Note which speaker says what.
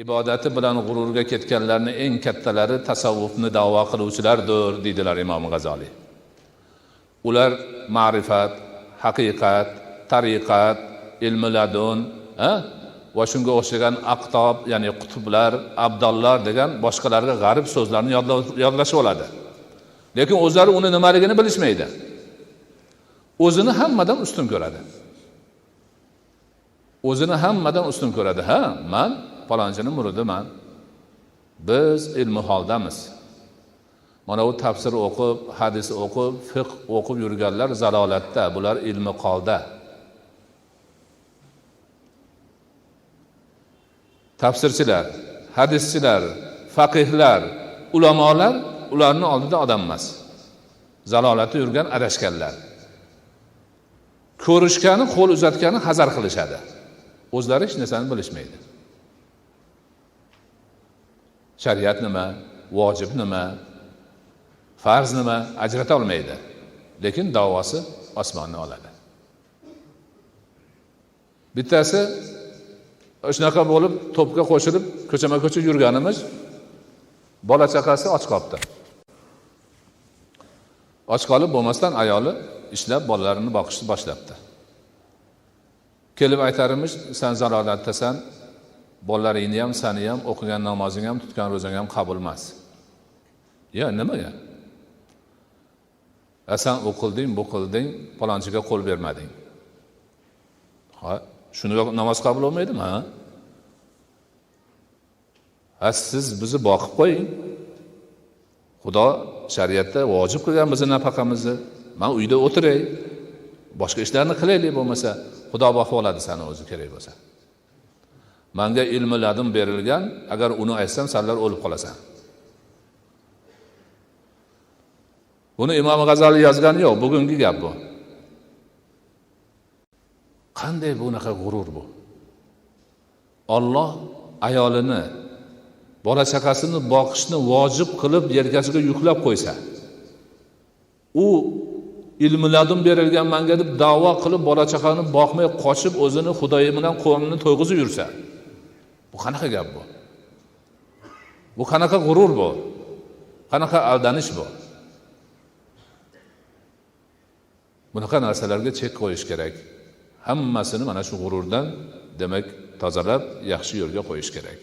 Speaker 1: ibodati bilan g'ururga ketganlarning eng kattalari tasavvufni da'vo qiluvchilardir, deydilar Imom G'azoliy. Ular ma'rifat, haqiqat, tariqat, ilmi ladun, va shunga o'xshagan aqtob, ya'ni qutublar, abdollar degan boshqalarga g'arib so'zlarni yodlashib oladi. Lekin o'zlari uni nimaligini bilishmaydi. O'zini hammadan ustun ko'radi. O'zini hammadan ustun ko'radi. Men falonchining muridiman. Biz ilmi holdamiz. Mana u tafsir o'qib, hadis o'qib, fiqh o'qib yurganlar zalolatda, bular ilmi qolda. Tafsirchilar, hadischilar, faqihlar, ulamolar ularning oldida odam emas. Zalolatda yurgan adashganlar. Ko'rishgani, qo'l uzatgani hazar qilishadi. O'zlari hech narsani bilishmaydi. Shariat nima, vojib nima, farz nima ajrata olmaydi. Lekin da'vosi osmonni oladi. Bittasi shunaqa bo'lib, to'pga qo'shilib, ko'chama-ko'cha yurganimiz, bola chaqasi och qolibdi. Och qolib bo'lmasdan ayoli ishlab bolalarini boqishni boshlabdi. Kelib aytarimiz, sen zalolatdasan, bolalaringni ham, seni ham, o'qigan namozing ham, tutgan ro'zang ham qabul emas. Ya nimaga? Sen o'qilding, bu qilding, falonchiga qo'l bermading. Shuni namoz qabul bo'lmaydimi? Siz bizni boqib qo'ying. Xudo shariatda vojib qilgan bizni nafaqamizni. Men uyda o'tiray, boshqa ishlarni qilaylik, bo'lmasa Xudo boqib oladi seni o'zi kerak bo'lsa. Menga ilmi ladun berilgan, agar uni aytsam senlar o'lib qolasan. Buni Imom G'azoliy yozgani yo'q, bugungi gap bu. Qanday bunaqa g'urur bu? Alloh ayolini, bola chaqasini boqishni vojib qilib yelkasiga yuklab qo'ysa, u ilmi ladun berilgan menga deb da'vo qilib bola chaqani boqmay qochib o'zini Xudoyi bilan qo'lini to'yg'izib yursa, bu qanaqa gap bu? Bu qanaqa g'urur bu? Qanaqa aldanish bu? Bunaqa narsalarga chek qo'yish kerak. Hammasini mana shu g'ururdan, demak, tozalab, yaxshi yo'lga qo'yish kerak.